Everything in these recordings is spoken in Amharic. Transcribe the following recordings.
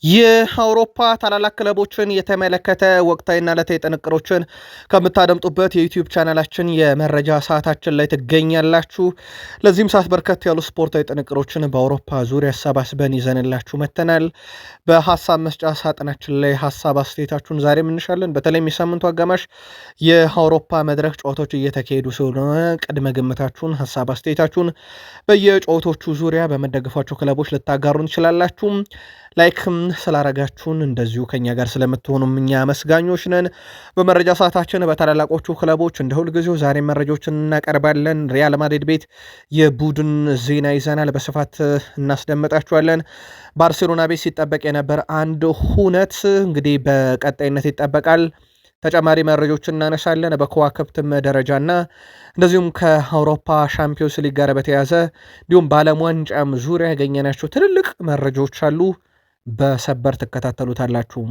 የአውሮፓ ታላላቅ ክለቦችን የተመለከተ ወቅታዊና ዕለታዊ ጥንቅሮችን ከምታደምጡበት የዩቲዩብ ቻናላችን የመረጃ ሰዓታችን ላይ ትገኛላችሁ። ለዚህም ሰዓት በርከት ያሉ ስፖርታዊ ጥንቅሮችን በአውሮፓ ዙሪያ አሰባስበን ይዘንላችሁ መጥተናል። በሀሳብ መስጫ ሳጥናችን ላይ ሀሳብ አስተያየታችሁን ዛሬ እንሻለን። በተለይም የሳምንቱ አጋማሽ የአውሮፓ መድረክ ጨዋታዎች እየተካሄዱ ስለሆነ ቅድመ ግምታችሁን፣ ሀሳብ አስተያየታችሁን በየጨዋታዎቹ ዙሪያ በመደገፏቸው ክለቦች ልታጋሩን ትችላላችሁ። ላይክም ስላረጋችሁን እንደዚሁ ከኛ ጋር ስለምትሆኑም እኛ መስጋኞች ነን። በመረጃ ሰዓታችን በታላላቆቹ ክለቦች እንደ ሁልጊዜው ዛሬ መረጃዎችን እናቀርባለን። ሪያል ማድሪድ ቤት የቡድን ዜና ይዘናል፣ በስፋት እናስደምጣችኋለን። ባርሴሎና ቤት ሲጠበቅ የነበር አንድ ሁነት እንግዲህ በቀጣይነት ይጠበቃል። ተጨማሪ መረጃዎችን እናነሳለን። በከዋክብትም ደረጃና እንደዚሁም ከአውሮፓ ሻምፒዮንስ ሊግ ጋር በተያዘ እንዲሁም በዓለም ዋንጫም ዙሪያ ያገኘናቸው ትልልቅ መረጃዎች አሉ። በሰበር ትከታተሉታላችሁ።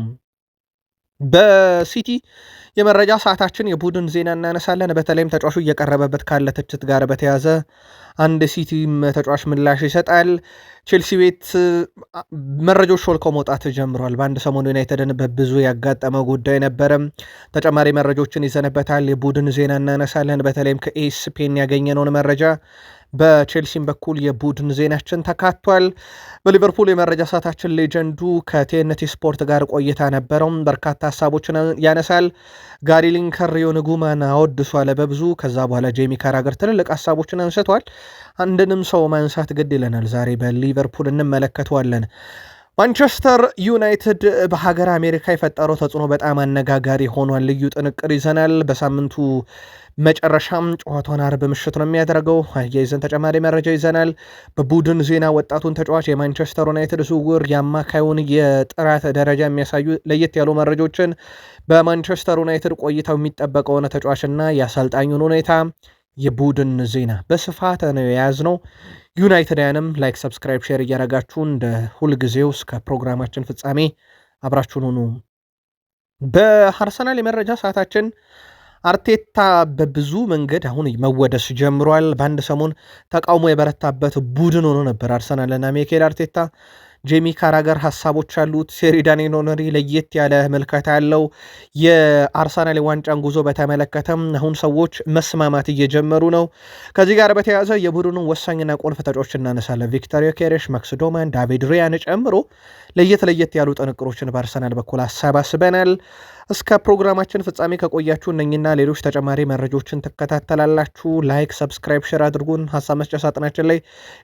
በሲቲ የመረጃ ሰዓታችን የቡድን ዜና እናነሳለን። በተለይም ተጫዋቹ እየቀረበበት ካለ ትችት ጋር በተያዘ አንድ ሲቲም ተጫዋች ምላሽ ይሰጣል። ቼልሲ ቤት መረጃዎች ሾልከው መውጣት ጀምሯል። በአንድ ሰሞኑ ዩናይትድን በብዙ ያጋጠመው ጉዳይ ነበረም። ተጨማሪ መረጃዎችን ይዘንበታል። የቡድን ዜና እናነሳለን። በተለይም ከኤስፔን ያገኘነውን መረጃ በቼልሲም በኩል የቡድን ዜናችን ተካቷል። በሊቨርፑል የመረጃ ሰዓታችን ሌጀንዱ ከቲኤንቲ ስፖርት ጋር ቆይታ ነበረው። በርካታ ሀሳቦችን ያነሳል። ጋሪ ሊንከር ዮንጉማን አወድሷል በብዙ። ከዛ በኋላ ጄሚ ካራገር ትልልቅ ሀሳቦችን አንስቷል። አንድንም ሰው ማንሳት ግድ ይለናል። ዛሬ በሊቨርፑል እንመለከተዋለን። ማንቸስተር ዩናይትድ በሀገር አሜሪካ የፈጠረው ተጽዕኖ በጣም አነጋጋሪ ሆኗል። ልዩ ጥንቅር ይዘናል። በሳምንቱ መጨረሻም ጨዋታውን አርብ ምሽት ነው የሚያደርገው። አያይዘን ተጨማሪ መረጃ ይዘናል። በቡድን ዜና ወጣቱን ተጫዋች የማንቸስተር ዩናይትድ ዝውውር የአማካዩን የጥራት ደረጃ የሚያሳዩ ለየት ያሉ መረጃዎችን፣ በማንቸስተር ዩናይትድ ቆይታው የሚጠበቀውን ተጫዋችና የአሰልጣኙን ሁኔታ፣ የቡድን ዜና በስፋት ነው የያዝነው። ዩናይትዳያንም ላይክ፣ ሰብስክራይብ፣ ሼር እያረጋችሁ እንደ ሁልጊዜው እስከ ፕሮግራማችን ፍጻሜ አብራችሁን ሁኑ። በአርሰናል የመረጃ ሰዓታችን አርቴታ በብዙ መንገድ አሁን መወደስ ጀምሯል። በአንድ ሰሞን ተቃውሞ የበረታበት ቡድን ሆኖ ነበር አርሰናልና ሚኬል አርቴታ። ጄሚ ካራገር ሀሳቦች አሉት። ሴሪዳኒ ኖነሪ ለየት ያለ መልከታ ያለው የአርሰናል ዋንጫን ጉዞ በተመለከተም አሁን ሰዎች መስማማት እየጀመሩ ነው። ከዚህ ጋር በተያያዘ የቡድኑን ወሳኝና ቁልፍ ተጫዋቾች እናነሳለን። ቪክቶር ዮኬሬሽ፣ ማክስ ዶማን፣ ዳቪድ ሪያን ጨምሮ ለየት ያሉ ጥንቅሮችን በአርሰናል በኩል አሰባስበናል። እስከ ፕሮግራማችን ፍጻሜ ከቆያችሁ እነኝና ሌሎች ተጨማሪ መረጃዎችን ትከታተላላችሁ። ላይክ፣ ሰብስክራይብ፣ ሼር አድርጉን። ሀሳብ መስጫ ሳጥናችን ላይ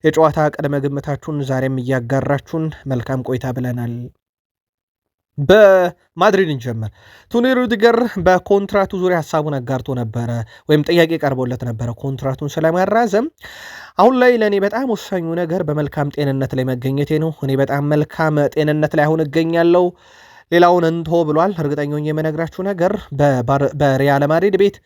የጨዋታ ቅድመ ግምታችሁን ዛሬም እያጋራችሁን መልካም ቆይታ ብለናል። በማድሪድ እንጀምር። ቶኒ ሩዲገር በኮንትራቱ ዙሪያ ሀሳቡን አጋርቶ ነበረ፣ ወይም ጥያቄ ቀርቦለት ነበረ ኮንትራቱን ስለማራዘም። አሁን ላይ ለእኔ በጣም ወሳኙ ነገር በመልካም ጤንነት ላይ መገኘቴ ነው። እኔ በጣም መልካም ጤንነት ላይ አሁን እገኛለሁ፣ ሌላውን እንቶ ብሏል። እርግጠኛውን የመነግራችሁ ነገር በሪያል ማድሪድ ቤት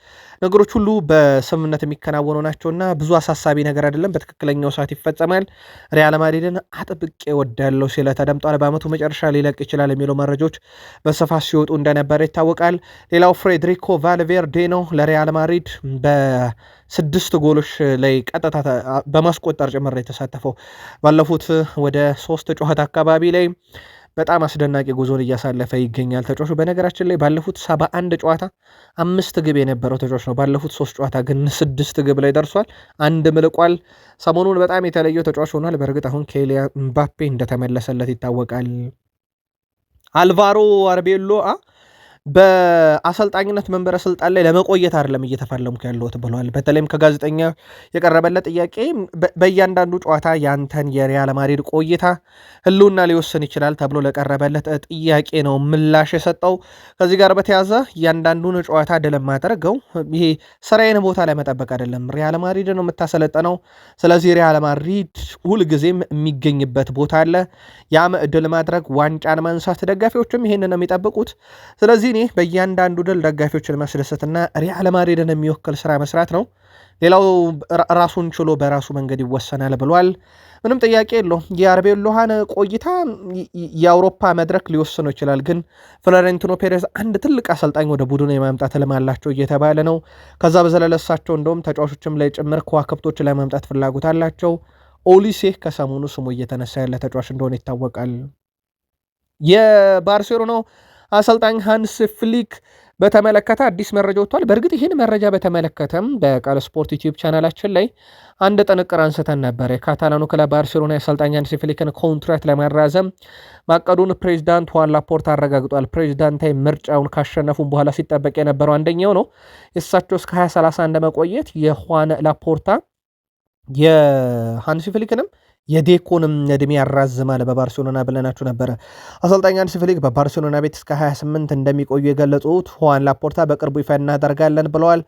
ነገሮች ሁሉ በስምምነት የሚከናወኑ ናቸውና ብዙ አሳሳቢ ነገር አይደለም፣ በትክክለኛው ሰዓት ይፈጸማል። ሪያል ማድሪድን አጥብቄ ወዳለው ሲለ ተደምጧል። በአመቱ መጨረሻ ሊለቅ ይችላል የሚለው መረጃዎች በስፋት ሲወጡ እንደነበረ ይታወቃል። ሌላው ፍሬድሪኮ ቫልቬርዴ ነው። ለሪያል ማድሪድ በ6 ጎሎች ላይ ቀጥታ በማስቆጠር ጭምር የተሳተፈው ባለፉት ወደ 3 ጨዋታ አካባቢ ላይ በጣም አስደናቂ ጉዞን እያሳለፈ ይገኛል ተጫዋቹ። በነገራችን ላይ ባለፉት 71 ጨዋታ 5 ግብ የነበረው ተጫዋች ነው። ባለፉት 3 ጨዋታ ግን 6 ግብ ላይ ደርሷል፣ 1 ምልቋል። ሰሞኑን በጣም የተለየው ተጫዋች ሆኗል። በእርግጥ አሁን ኬሊያን ምባፔ እንደተመለሰለት ይታወቃል። አልቫሮ አርቤሎአ በአሰልጣኝነት መንበረ ስልጣን ላይ ለመቆየት አይደለም እየተፋለምኩ ያለሁት ብሏል። በተለይም ከጋዜጠኛ የቀረበለት ጥያቄ በእያንዳንዱ ጨዋታ ያንተን የሪያል ማድሪድ ቆይታ ህልውና ሊወስን ይችላል ተብሎ ለቀረበለት ጥያቄ ነው ምላሽ የሰጠው። ከዚህ ጋር በተያዘ እያንዳንዱን ጨዋታ ድል የማደርገው ይሄ ስራዬን ቦታ ላይ መጠበቅ አይደለም፣ ሪያል ማድሪድ ነው የምታሰለጠነው። ስለዚህ ሪያል ማድሪድ ሁልጊዜም የሚገኝበት ቦታ አለ። ያም ድል ማድረግ፣ ዋንጫን ማንሳት፣ ደጋፊዎችም ይሄንን ነው የሚጠብቁት። ስለዚህ በእያንዳንዱ ድል ደጋፊዎችን ማስደሰትና ሪያል ማድሪድን የሚወክል ስራ መስራት ነው። ሌላው ራሱን ችሎ በራሱ መንገድ ይወሰናል ብሏል። ምንም ጥያቄ የለው። የአርቤሎሃን ቆይታ የአውሮፓ መድረክ ሊወስነው ይችላል፣ ግን ፍሎሬንቲኖ ፔሬዝ አንድ ትልቅ አሰልጣኝ ወደ ቡድኑ የማምጣት ህልም አላቸው እየተባለ ነው። ከዛ በዘለለሳቸው እንደውም ተጫዋቾችም ላይ ጭምር ከዋክብቶች ላይ ማምጣት ፍላጎት አላቸው። ኦሊሴ ከሰሞኑ ስሙ እየተነሳ ያለ ተጫዋች እንደሆነ ይታወቃል። የባርሴሎናው አሰልጣኝ ሃንስ ፍሊክ በተመለከተ አዲስ መረጃ ወጥቷል። በእርግጥ ይህን መረጃ በተመለከተም በቃል ስፖርት ዩቲዩብ ቻናላችን ላይ አንድ ጥንቅር አንስተን ነበር። የካታላኑ ክለብ ባርሴሎና የአሰልጣኝ ሃንሲ ፍሊክን ኮንትራት ለማራዘም ማቀዱን ፕሬዚዳንት ሁዋን ላፖርታ አረጋግጧል። ፕሬዚዳንታዊ ምርጫውን ካሸነፉም በኋላ ሲጠበቅ የነበረው አንደኛው ነው። የእሳቸው እስከ 2031 እንደመቆየት የሁዋን ላፖርታ የሃንሲ ፍሊክንም የዴኮንም እድሜ ያራዝማል በባርሴሎና ብለናችሁ ነበረ። አሰልጣኝ ሃንሲ ፍሊክ በባርሴሎና ቤት እስከ 28 እንደሚቆዩ የገለጹት ሁዋን ላፖርታ በቅርቡ ይፋ እናደርጋለን ብለዋል።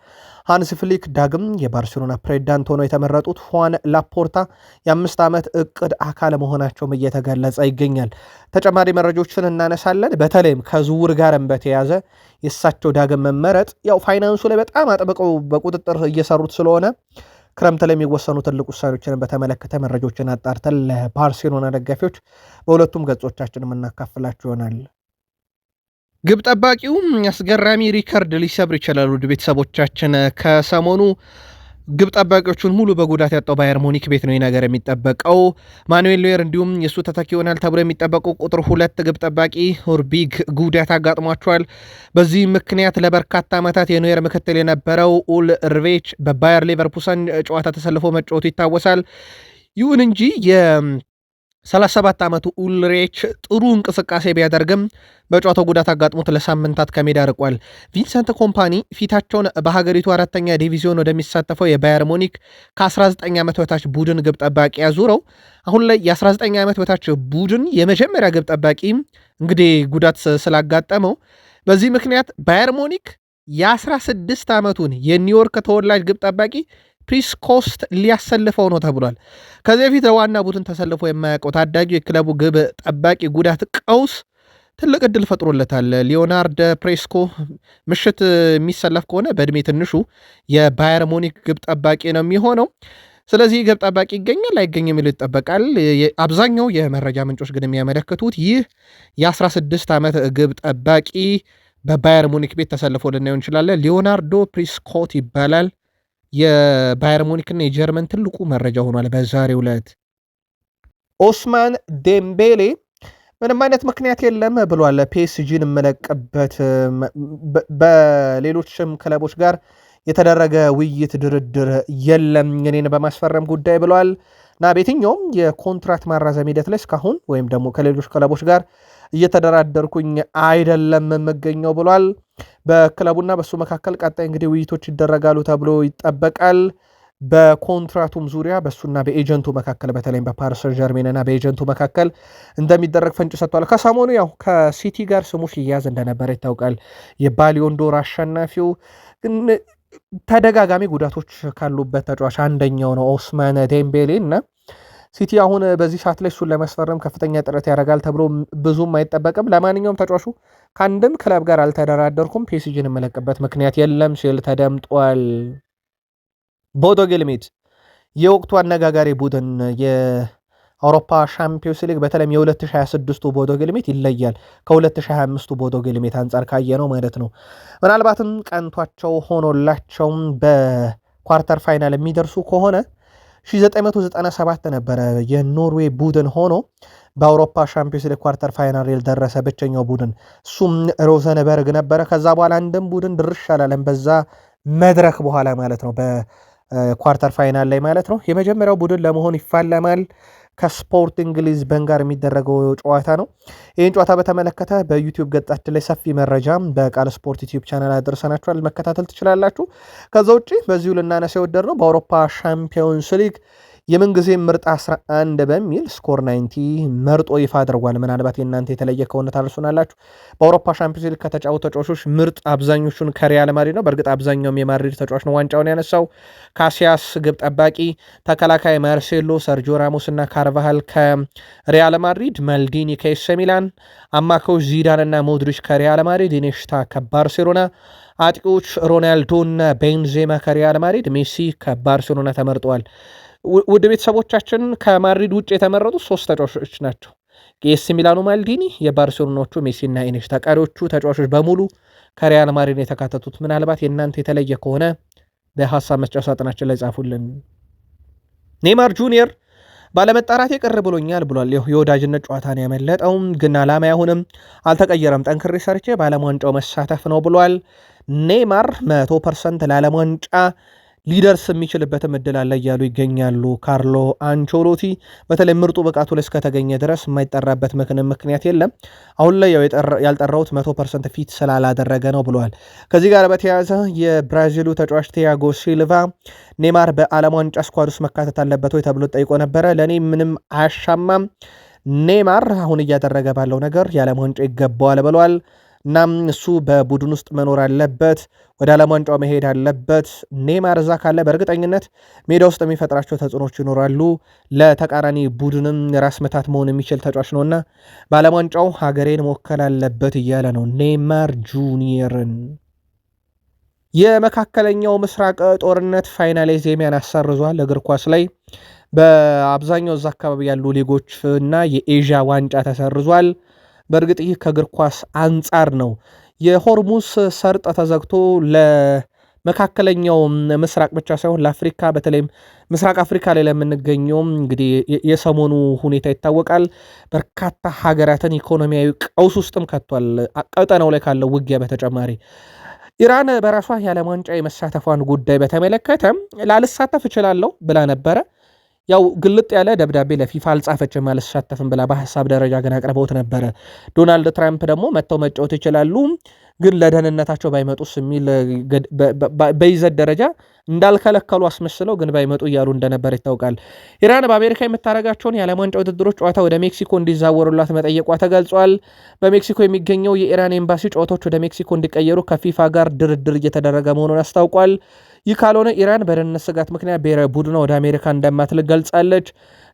ሃንሲ ፍሊክ ዳግም የባርሴሎና ፕሬዚዳንት ሆነው የተመረጡት ሁዋን ላፖርታ የ5 ዓመት እቅድ አካል መሆናቸውም እየተገለጸ ይገኛል። ተጨማሪ መረጃዎችን እናነሳለን። በተለይም ከዝውውር ጋርም በተያዘ የእሳቸው ዳግም መመረጥ ያው ፋይናንሱ ላይ በጣም አጥብቀው በቁጥጥር እየሰሩት ስለሆነ ክረምት ላይ የሚወሰኑ ትልቅ ውሳኔዎችን በተመለከተ መረጃዎችን አጣርተን ለባርሴሎና ደጋፊዎች በሁለቱም ገጾቻችን የምናካፍላችሁ ይሆናል። ግብ ጠባቂው አስገራሚ ሪከርድ ሊሰብር ይችላል። ውድ ቤተሰቦቻችን ከሰሞኑ ግብ ጠባቂዎቹን ሙሉ በጉዳት ያጣው ባየር ሙኒክ ቤት ነው ነገር የሚጠበቀው። ማኑኤል ኖየር እንዲሁም የእሱ ተተኪ ይሆናል ተብሎ የሚጠበቀው ቁጥር 2 ግብ ጠባቂ ሆርቢግ ጉዳት አጋጥሟቸዋል። በዚህ ምክንያት ለበርካታ ዓመታት የኖየር ምክትል የነበረው ኡልሪች በባየር ሌቨርኩሰን ጨዋታ ተሰልፎ መጫወቱ ይታወሳል። ይሁን እንጂ 37 ዓመቱ ኡልሪች ጥሩ እንቅስቃሴ ቢያደርግም በጨዋታው ጉዳት አጋጥሞት ለሳምንታት ከሜዳ ርቋል። ቪንሰንት ኮምፓኒ ፊታቸውን በሀገሪቱ 4ኛ ዲቪዚዮን ወደሚሳተፈው የባየር ሙኒክ ከ19 ዓመት በታች ቡድን ግብ ጠባቂ ያዙረው አሁን ላይ የ19 ዓመት በታች ቡድን የመጀመሪያ ግብ ጠባቂ እንግዲህ ጉዳት ስላጋጠመው በዚህ ምክንያት ባየር ሙኒክ የ16 ዓመቱን የኒውዮርክ ተወላጅ ግብ ጠባቂ ፕሪስኮስት ሊያሰልፈው ነው ተብሏል። ከዚህ በፊት ለዋና ቡድን ተሰልፎ የማያውቀው ታዳጊው የክለቡ ግብ ጠባቂ ጉዳት ቀውስ ትልቅ እድል ፈጥሮለታል። ሊዮናርድ ፕሬስኮ ምሽት የሚሰለፍ ከሆነ በእድሜ ትንሹ የባየር ሙኒክ ግብ ጠባቂ ነው የሚሆነው። ስለዚህ ግብ ጠባቂ ይገኛል አይገኝም የሚለው ይጠበቃል። አብዛኛው የመረጃ ምንጮች ግን የሚያመለክቱት ይህ የ16 ዓመት ግብ ጠባቂ በባየር ሙኒክ ቤት ተሰልፎ ልናየው እንችላለን። ሊዮናርዶ ፕሪስኮት ይባላል። የባየር ሙኒክና የጀርመን ትልቁ መረጃ ሆኗል በዛሬው ዕለት። ኦስማን ዴምቤሌ ምንም አይነት ምክንያት የለም ብሏል። ፒኤስጂን የምለቅበት በሌሎችም ክለቦች ጋር የተደረገ ውይይት ድርድር የለም እኔን በማስፈረም ጉዳይ ብሏል እና በየትኛውም የኮንትራት ማራዘም ሂደት ላይ እስካሁን ወይም ደግሞ ከሌሎች ክለቦች ጋር እየተደራደርኩኝ አይደለም የምገኘው ብሏል። በክለቡና በሱ መካከል ቀጣይ እንግዲህ ውይይቶች ይደረጋሉ ተብሎ ይጠበቃል። በኮንትራቱም ዙሪያ በሱና በኤጀንቱ መካከል በተለይም በፓሪስ ሰን ዠርሜንና በኤጀንቱ መካከል እንደሚደረግ ፍንጭ ሰጥቷል። ከሰሞኑ ያው ከሲቲ ጋር ስሙ ሲያዝ እንደነበረ ይታወቃል። የባሊዮን ዶር አሸናፊው ግን ተደጋጋሚ ጉዳቶች ካሉበት ተጫዋች አንደኛው ነው ኦስማን ዴምቤሌ እና ሲቲ አሁን በዚህ ሰዓት ላይ እሱን ለመስፈረም ከፍተኛ ጥረት ያደርጋል ተብሎ ብዙም አይጠበቅም። ለማንኛውም ተጫዋቹ ከአንድም ክለብ ጋር አልተደራደርኩም፣ ፒኤስጂን የመለቅበት ምክንያት የለም ሲል ተደምጧል። ቦዶ ግሊምት የወቅቱ አነጋጋሪ ቡድን የአውሮፓ ሻምፒዮንስ ሊግ በተለይም የ2026ቱ ቦዶ ግሊምት ይለያል ከ2025ቱ ቦዶ ግሊምት አንጻር ካየ ነው ማለት ነው። ምናልባትም ቀንቷቸው ሆኖላቸውም በኳርተር ፋይናል የሚደርሱ ከሆነ 1997 ነበረ የኖርዌይ ቡድን ሆኖ በአውሮፓ ሻምፒዮንስ ሊግ ኳርተር ፋይናል የደረሰ ብቸኛው ቡድን እሱም ሮዘንበርግ ነበረ። ከዛ በኋላ አንድም ቡድን ድርሽ አላለም በዛ መድረክ በኋላ ማለት ነው፣ በኳርተር ፋይናል ላይ ማለት ነው። የመጀመሪያው ቡድን ለመሆን ይፋለማል። ከስፖርቲንግ ሊዝበን ጋር የሚደረገው ጨዋታ ነው። ይህን ጨዋታ በተመለከተ በዩቲዩብ ገጻችን ላይ ሰፊ መረጃ በቃል ስፖርት ዩቲዩብ ቻናል አድርሰናችኋል፣ መከታተል ትችላላችሁ። ከዛ ውጭ በዚሁ ልናነሳ የወደድ ነው በአውሮፓ ሻምፒዮንስ ሊግ የምንጊዜ ምርጥ 11 በሚል ስኮር 90 መርጦ ይፋ አድርጓል። ምናልባት የእናንተ የተለየ ከሆነ ታርሱናላችሁ። በአውሮፓ ሻምፒዮንስ ሊግ ከተጫወቱ ተጫዋቾች ምርጥ አብዛኞቹን ከሪያል ማድሪድ ነው። በእርግጥ አብዛኛውም የማድሪድ ተጫዋች ነው ዋንጫውን ያነሳው። ካሲያስ ግብ ጠባቂ፣ ተከላካይ ማርሴሎ፣ ሰርጂዮ ራሞስ እና ካርቫሃል ከሪያል ማድሪድ፣ ማልዲኒ ከኤስ ሚላን፣ አማካዮች ዚዳን እና ሞድሪች ከሪያል ማድሪድ፣ ኢኔሽታ ከባርሴሎና፣ አጥቂዎች ሮናልዶ እና ቤንዜማ ከሪያል ማድሪድ፣ ሜሲ ከባርሴሎና ተመርጠዋል። ውድ ቤተሰቦቻችን ከማድሪድ ውጭ የተመረጡ 3 ተጫዋቾች ናቸው። የኤስ ሚላኑ ማልዲኒ፣ የባርሴሎናዎቹ ሜሲና ኢኔሽታ። ቀሪዎቹ ተጫዋቾች በሙሉ ከሪያል ማድሪድ የተካተቱት። ምናልባት የእናንተ የተለየ ከሆነ በሀሳብ መስጫ ሳጥናችን ላይ ጻፉልን። ኔይማር ጁኒየር ባለመጣራቴ ቅር ብሎኛል ብሏል። የወዳጅነት ጨዋታን ያመለጠው ግን ዓላማ አሁንም አልተቀየረም፣ ጠንክሬ ሰርቼ በዓለም ዋንጫው መሳተፍ ነው ብሏል። ኔይማር 100% ለዓለም ዋንጫ ሊደርስ የሚችልበትም እድል አለ እያሉ ይገኛሉ ካርሎ አንቾሎቲ። በተለይ ምርጡ ብቃቱ ላይ እስከተገኘ ድረስ የማይጠራበት ምክንያት የለም። አሁን ላይ ያልጠራሁት 100% ፊት ስላላደረገ ነው ብለዋል። ከዚህ ጋር በተያያዘ የብራዚሉ ተጫዋች ቲያጎ ሲልቫ ኔይማር በዓለም ዋንጫ ስኳድ ውስጥ መካተት አለበት ወይ ተብሎ ጠይቆ ነበረ። ለእኔ ምንም አያሻማም፣ ኔይማር አሁን እያደረገ ባለው ነገር የዓለም ዋንጫ ይገባዋል ብለዋል። እናም እሱ በቡድን ውስጥ መኖር አለበት፣ ወደ ዓለም ዋንጫው መሄድ አለበት። ኔይማር እዛ ካለ በእርግጠኝነት ሜዳ ውስጥ የሚፈጥራቸው ተጽዕኖች ይኖራሉ። ለተቃራኒ ቡድንም ራስ መታት መሆን የሚችል ተጫዋች ነውና በዓለም ዋንጫው ሀገሬን መወከል አለበት እያለ ነው ኔይማር ጁኒየርን። የመካከለኛው ምስራቅ ጦርነት ፋይናሌዜሚያን አሰርዟል። እግር ኳስ ላይ በአብዛኛው እዛ አካባቢ ያሉ ሊጎች እና የኤዥያ ዋንጫ ተሰርዟል። በእርግጥ ይህ ከእግር ኳስ አንጻር ነው። የሆርሙስ ሰርጥ ተዘግቶ ለመካከለኛው ምስራቅ ብቻ ሳይሆን ለአፍሪካ በተለይም ምስራቅ አፍሪካ ላይ ለምንገኘውም እንግዲህ የሰሞኑ ሁኔታ ይታወቃል። በርካታ ሀገራትን ኢኮኖሚያዊ ቀውስ ውስጥም ከቷል። ቀጠናው ላይ ካለው ውጊያ በተጨማሪ ኢራን በራሷ የዓለም ዋንጫ የመሳተፏን ጉዳይ በተመለከተ ላልሳተፍ እችላለሁ ብላ ነበረ። ያው ግልጥ ያለ ደብዳቤ ለፊፋ አልጻፈችም፣ አልሳተፍም ብላ በሀሳብ ደረጃ ግን አቅርበውት ነበረ። ዶናልድ ትራምፕ ደግሞ መጥተው መጫወት ይችላሉ ግን ለደህንነታቸው ባይመጡስ የሚል በይዘት ደረጃ እንዳልከለከሉ አስመስለው ግን ባይመጡ እያሉ እንደነበር ይታወቃል። ኢራን በአሜሪካ የምታደርጋቸውን የዓለም ዋንጫ ውድድሮች ጨዋታ ወደ ሜክሲኮ እንዲዛወሩላት መጠየቋ ተገልጿል። በሜክሲኮ የሚገኘው የኢራን ኤምባሲ ጨዋታዎች ወደ ሜክሲኮ እንዲቀየሩ ከፊፋ ጋር ድርድር እየተደረገ መሆኑን አስታውቋል። ይህ ካልሆነ ኢራን በደህንነት ስጋት ምክንያት ብሔራዊ ቡድኗ ወደ አሜሪካ እንደማትልክ ገልጻለች።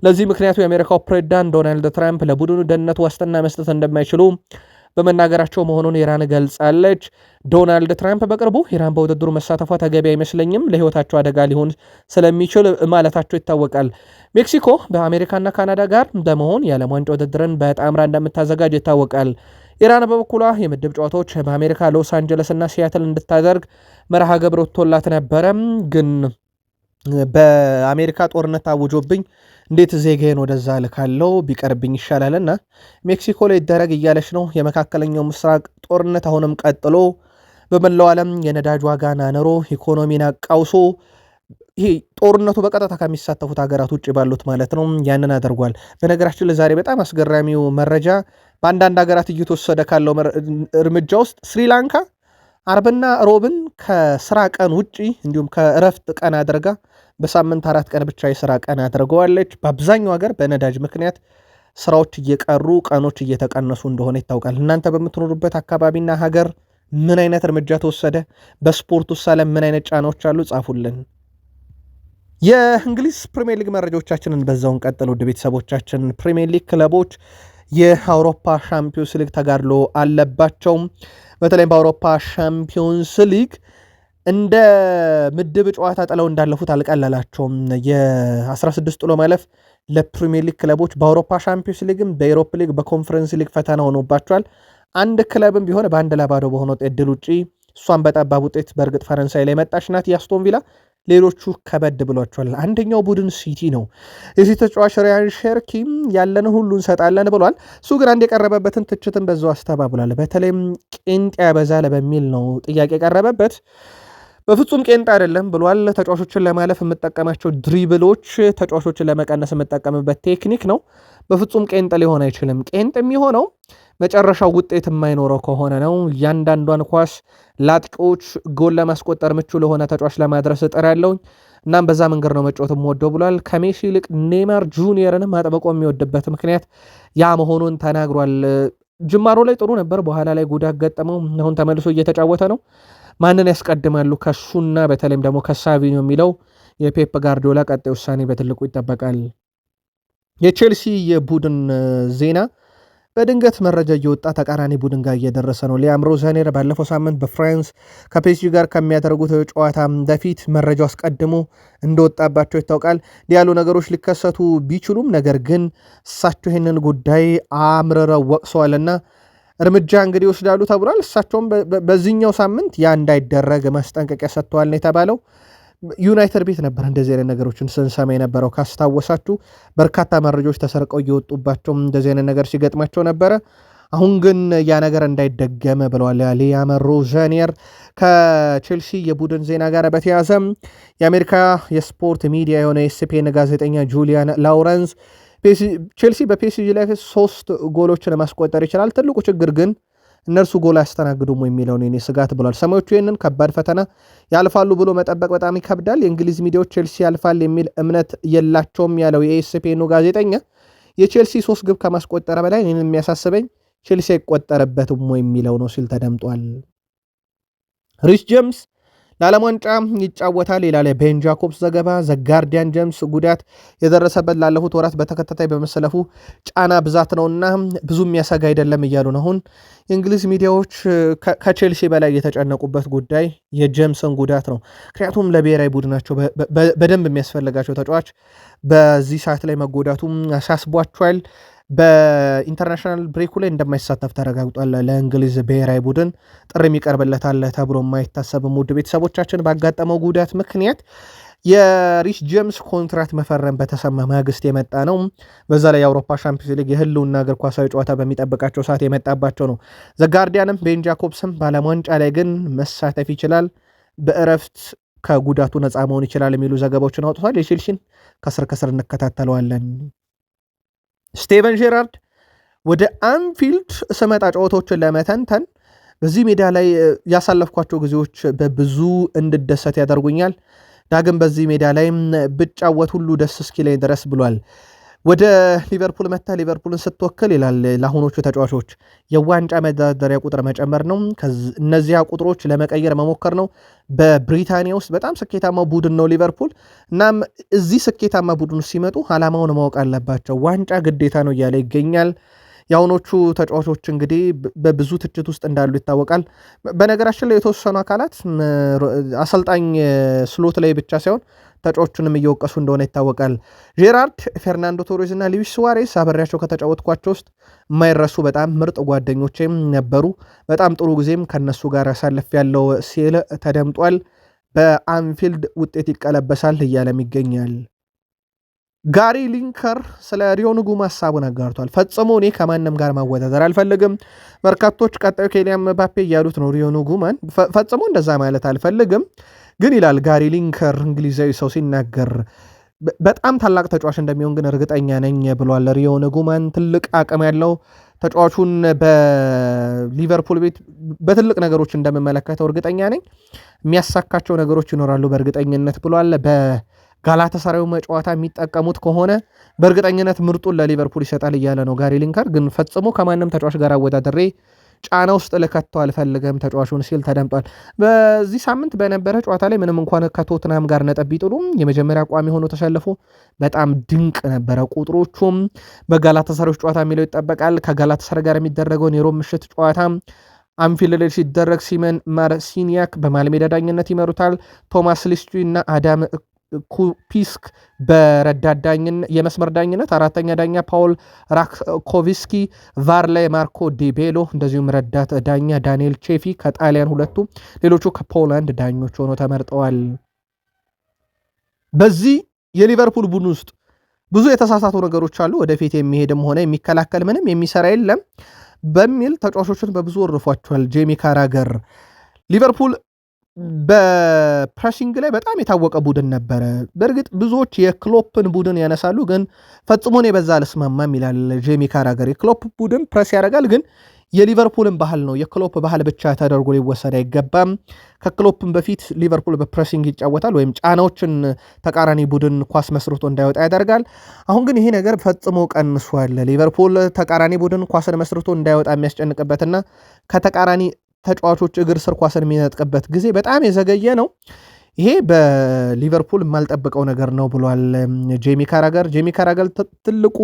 ለዚህ ምክንያቱ የአሜሪካው ፕሬዝዳንት ዶናልድ ትራምፕ ለቡድኑ ደህንነት ዋስትና መስጠት እንደማይችሉ በመናገራቸው መሆኑን ኢራን ገልጻለች። ዶናልድ ትራምፕ በቅርቡ ኢራን በውድድሩ መሳተፏ ተገቢ አይመስለኝም፣ ለሕይወታቸው አደጋ ሊሆን ስለሚችል ማለታቸው ይታወቃል። ሜክሲኮ በአሜሪካና ካናዳ ጋር በመሆን የዓለም ዋንጫ ውድድርን በጣምራ እንደምታዘጋጅ ይታወቃል። ኢራን በበኩሏ የምድብ ጨዋታዎች በአሜሪካ ሎስ አንጀለስ እና ሲያትል እንድታደርግ መርሃ ግብር ወጥቶላት ነበረ። ግን በአሜሪካ ጦርነት አውጆብኝ እንዴት ዜጋዬን ወደዛ ልካለው ቢቀርብኝ ይሻላልና ሜክሲኮ ላይ ይደረግ እያለች ነው። የመካከለኛው ምስራቅ ጦርነት አሁንም ቀጥሎ በመላው ዓለም የነዳጅ ዋጋ ናንሮ ኢኮኖሚን አቃውሶ ይሄ ጦርነቱ በቀጥታ ከሚሳተፉት ሀገራት ውጭ ባሉት ማለት ነው ያንን አድርጓል። በነገራችን ለዛሬ በጣም አስገራሚው መረጃ በአንዳንድ ሀገራት እየተወሰደ ካለው እርምጃ ውስጥ ስሪላንካ አርብና ሮብን ከስራ ቀን ውጪ እንዲሁም ከእረፍት ቀን አድርጋ በሳምንት 4 ቀን ብቻ የስራ ቀን አድርገዋለች። በአብዛኛው ሀገር በነዳጅ ምክንያት ስራዎች እየቀሩ ቀኖች እየተቀነሱ እንደሆነ ይታወቃል። እናንተ በምትኖሩበት አካባቢና ሀገር ምን አይነት እርምጃ ተወሰደ? በስፖርት ውስጥ ዓለም ምን አይነት ጫናዎች አሉ? ጻፉልን። የእንግሊዝ ፕሪሚየር ሊግ መረጃዎቻችንን በዛውን ቀጥል። ውድ ቤተሰቦቻችን ፕሪሚየር ሊግ ክለቦች የአውሮፓ ሻምፒዮንስ ሊግ ተጋድሎ አለባቸው። በተለይም በአውሮፓ ሻምፒዮንስ ሊግ እንደ ምድብ ጨዋታ ጥለው እንዳለፉት አልቀለላቸውም። የ16 ጥሎ ማለፍ ለፕሪሚየር ሊግ ክለቦች በአውሮፓ ሻምፒዮንስ ሊግም በኤሮፕ ሊግ በኮንፈረንስ ሊግ ፈተና ሆኖባቸዋል። አንድ ክለብም ቢሆን በአንድ ለባዶ በሆነ ውጤት ድል ውጪ እሷን በጠባብ ውጤት በእርግጥ ፈረንሳይ ላይ መጣች ናት የአስቶን ቪላ። ሌሎቹ ከበድ ብሏቸዋል። አንደኛው ቡድን ሲቲ ነው። የሲቲ ተጫዋች ሪያን ሼርኪም ያለን ሁሉ እንሰጣለን ብሏል። እሱ ግን አንድ የቀረበበትን ትችትን በዛው አስተባብሏል። በተለይም ቄንጥ ያበዛል በሚል ነው ጥያቄ የቀረበበት። በፍጹም ቄንጥ አይደለም ብሏል። ተጫዋቾችን ለማለፍ የምጠቀማቸው ድሪብሎች ተጫዋቾችን ለመቀነስ የምጠቀምበት ቴክኒክ ነው። በፍጹም ቄንጥ ሊሆን አይችልም። ቄንጥ የሚሆነው መጨረሻው ውጤት የማይኖረው ከሆነ ነው። እያንዳንዷን ኳስ ለአጥቂዎች ጎል ለማስቆጠር ምቹ ለሆነ ተጫዋች ለማድረስ እጥር ያለው እናም በዛ መንገድ ነው መጫወት የምወደው ብሏል። ከሜሲ ይልቅ ኔይማር ጁኒየርንም አጥብቆ የሚወድበት ምክንያት ያ መሆኑን ተናግሯል። ጅማሮ ላይ ጥሩ ነበር፣ በኋላ ላይ ጉዳት ገጠመው። አሁን ተመልሶ እየተጫወተ ነው። ማንን ያስቀድማሉ ከሱና በተለይም ደግሞ ከሳቪኒዮ የሚለው የፔፕ ጋርዲዮላ ቀጣይ ውሳኔ በትልቁ ይጠበቃል። የቼልሲ የቡድን ዜና በድንገት መረጃ እየወጣ ተቃራኒ ቡድን ጋር እየደረሰ ነው። ሊያም ሮዘኔር ባለፈው ሳምንት በፍራንስ ከፔስጂ ጋር ከሚያደርጉት ጨዋታ በፊት መረጃው አስቀድሞ እንደወጣባቸው ይታወቃል። ያሉ ነገሮች ሊከሰቱ ቢችሉም ነገር ግን እሳቸው ይህንን ጉዳይ አምርረው ወቅሰዋልና እርምጃ እንግዲህ ይወስዳሉ ተብሏል። እሳቸውም በዚህኛው ሳምንት ያ እንዳይደረግ ማስጠንቀቂያ ሰጥተዋል ነው የተባለው። ዩናይትድ ቤት ነበር እንደዚህ አይነት ነገሮችን ስንሰማ የነበረው ካስታወሳችሁ፣ በርካታ መረጃዎች ተሰርቀው እየወጡባቸው እንደዚህ አይነት ነገር ሲገጥማቸው ነበረ። አሁን ግን ያ ነገር እንዳይደገም ብለዋል ሊያም ሮዘኒየር። ከቼልሲ የቡድን ዜና ጋር በተያዘ የአሜሪካ የስፖርት ሚዲያ የሆነ ኤስፔን ጋዜጠኛ ጁሊያን ላውረንስ ቼልሲ በፒኤስጂ ላይ 3 ጎሎችን ለማስቆጠር ይችላል፣ ትልቁ ችግር ግን እነርሱ ጎል አያስተናግዱም የሚለውን የኔ ስጋት ብሏል። ሰማዮቹ ይህንን ከባድ ፈተና ያልፋሉ ብሎ መጠበቅ በጣም ይከብዳል። የእንግሊዝ ሚዲያዎች ቼልሲ ያልፋል የሚል እምነት የላቸውም ያለው የኤስፔኑ ጋዜጠኛ የቼልሲ 3 ግብ ከማስቆጠረ በላይ እኔን የሚያሳስበኝ ቼልሲ አይቆጠርበትም የሚለው ነው ሲል ተደምጧል። ሪስ ጄምስ ለዓለም ዋንጫ ይጫወታል ይላል ቤን ጃኮብስ ዘገባ። ዘጋርዲያን ጄምስ ጉዳት የደረሰበት ላለፉት ወራት በተከታታይ በመሰለፉ ጫና ብዛት ነውና ብዙ የሚያሰጋ አይደለም እያሉ ነው። አሁን የእንግሊዝ ሚዲያዎች ከቼልሲ በላይ የተጨነቁበት ጉዳይ የጄምስን ጉዳት ነው። ምክንያቱም ለብሔራዊ ቡድናቸው በደንብ የሚያስፈልጋቸው ተጫዋች በዚህ ሰዓት ላይ መጎዳቱ አሳስቧቸዋል። በኢንተርናሽናል ብሬኩ ላይ እንደማይሳተፍ ተረጋግጧል። ለእንግሊዝ ብሔራዊ ቡድን ጥሪ የሚቀርብለታል ተብሎ የማይታሰብም። ውድ ቤተሰቦቻችን ባጋጠመው ጉዳት ምክንያት የሪስ ጄምስ ኮንትራት መፈረም በተሰማ ማግስት የመጣ ነው። በዛ ላይ የአውሮፓ ሻምፒዮንስ ሊግ የህልውና እግር ኳሳዊ ጨዋታ በሚጠብቃቸው ሰዓት የመጣባቸው ነው። ዘጋርዲያንም ቤን ጃኮብስም በዓለም ዋንጫ ላይ ግን መሳተፍ ይችላል፣ በእረፍት ከጉዳቱ ነፃ መሆን ይችላል የሚሉ ዘገባዎችን አውጥቷል። የቼልሲን ከስር ከስር እንከታተለዋለን። ስቴቨን ጄራርድ ወደ አንፊልድ ስመጣ ጨዋታዎችን ለመተንተን በዚህ ሜዳ ላይ ያሳለፍኳቸው ጊዜዎች በብዙ እንድደሰት ያደርጉኛል፣ ዳግም በዚህ ሜዳ ላይ ብጫወት ሁሉ ደስ እስኪለኝ ድረስ ብሏል። ወደ ሊቨርፑል መታ ሊቨርፑልን ስትወክል ይላል ለአሁኖቹ ተጫዋቾች የዋንጫ መደራደሪያ ቁጥር መጨመር ነው፣ እነዚያ ቁጥሮች ለመቀየር መሞከር ነው። በብሪታንያ ውስጥ በጣም ስኬታማ ቡድን ነው ሊቨርፑል። እናም እዚህ ስኬታማ ቡድን ሲመጡ ዓላማውን ማወቅ አለባቸው፣ ዋንጫ ግዴታ ነው እያለ ይገኛል። የአሁኖቹ ተጫዋቾች እንግዲህ በብዙ ትችት ውስጥ እንዳሉ ይታወቃል። በነገራችን ላይ የተወሰኑ አካላት አሰልጣኝ ስሎት ላይ ብቻ ሳይሆን ተጫዋቾቹንም እየወቀሱ እንደሆነ ይታወቃል። ጄራርድ፣ ፌርናንዶ ቶሬዝ እና ሉዊስ ሱዋሬስ አበሬያቸው ከተጫወትኳቸው ውስጥ የማይረሱ በጣም ምርጥ ጓደኞቼም ነበሩ፣ በጣም ጥሩ ጊዜም ከነሱ ጋር ያሳልፍ ያለው ሲል ተደምጧል። በአንፊልድ ውጤት ይቀለበሳል እያለም ይገኛል። ጋሪ ሊንከር ስለ ሪዮን ጉማ ሀሳቡን አጋርቷል። ፈጽሞ እኔ ከማንም ጋር ማወዳደር አልፈልግም፣ በርካቶች ቀጣዩ ኬሊያን ምባፔ እያሉት ነው ሪዮን ጉማን፣ ፈጽሞ እንደዛ ማለት አልፈልግም ግን ይላል ጋሪ ሊንከር እንግሊዛዊ ሰው ሲናገር በጣም ታላቅ ተጫዋች እንደሚሆን ግን እርግጠኛ ነኝ ብሏል። ሪዮን ጉማን ትልቅ አቅም ያለው ተጫዋቹን በሊቨርፑል ቤት በትልቅ ነገሮች እንደምመለከተው እርግጠኛ ነኝ፣ የሚያሳካቸው ነገሮች ይኖራሉ በእርግጠኝነት ብሏል። በጋላታሳራዩ ጨዋታ የሚጠቀሙት ከሆነ በእርግጠኝነት ምርጡን ለሊቨርፑል ይሰጣል እያለ ነው ጋሪ ሊንከር። ግን ፈጽሞ ከማንም ተጫዋች ጋር አወዳደሬ ጫና ውስጥ ልከተው አልፈልገም ተጫዋቹን ሲል ተደምጧል። በዚህ ሳምንት በነበረ ጨዋታ ላይ ምንም እንኳን ከቶትናም ጋር ነጥብ ቢጥሉም የመጀመሪያ ቋሚ ሆኖ ተሰልፎ በጣም ድንቅ ነበረ። ቁጥሮቹም በጋላታሳራዮች ጨዋታ የሚለው ይጠበቃል። ከጋላታሳራይ ጋር የሚደረገውን የሮብ ምሽት ጨዋታ አንፊልድ ላይ ሲደረግ ሲመን ማርሲኒያክ በማልሜዳ ዳኝነት ይመሩታል። ቶማስ ሊስቱ እና አዳም ኩፒስክ በረዳት የመስመር ዳኝነት፣ አራተኛ ዳኛ ፓውል ራኮቪስኪ፣ ቫር ላይ ማርኮ ዲቤሎ፣ እንደዚሁም ረዳት ዳኛ ዳንኤል ቼፊ ከጣሊያን፣ ሁለቱ ሌሎቹ ከፖላንድ ዳኞች ሆኖ ተመርጠዋል። በዚህ የሊቨርፑል ቡድን ውስጥ ብዙ የተሳሳቱ ነገሮች አሉ፣ ወደፊት የሚሄድም ሆነ የሚከላከል ምንም የሚሰራ የለም በሚል ተጫዋቾችን በብዙ ወርፏቸዋል። ጄሚ ካራገር ሊቨርፑል በፕሬሲንግ ላይ በጣም የታወቀ ቡድን ነበረ። በእርግጥ ብዙዎች የክሎፕን ቡድን ያነሳሉ፣ ግን ፈጽሞ እኔ በዛ አልስማማም ይላል ጄሚ ካራገር። የክሎፕ ቡድን ፕሬስ ያደርጋል፣ ግን የሊቨርፑልን ባህል ነው፣ የክሎፕ ባህል ብቻ ተደርጎ ሊወሰድ አይገባም። ከክሎፕን በፊት ሊቨርፑል በፕሬሲንግ ይጫወታል፣ ወይም ጫናዎችን ተቃራኒ ቡድን ኳስ መስርቶ እንዳይወጣ ያደርጋል። አሁን ግን ይሄ ነገር ፈጽሞ ቀንሷል። ሊቨርፑል ተቃራኒ ቡድን ኳስን መስርቶ እንዳይወጣ የሚያስጨንቅበትና ከተቃራኒ ተጫዋቾች እግር ስር ኳስን የሚነጥቅበት ጊዜ በጣም የዘገየ ነው። ይሄ በሊቨርፑል የማልጠብቀው ነገር ነው ብሏል ጄሚ ካራገር። ጄሚ ካራገር ትልቁ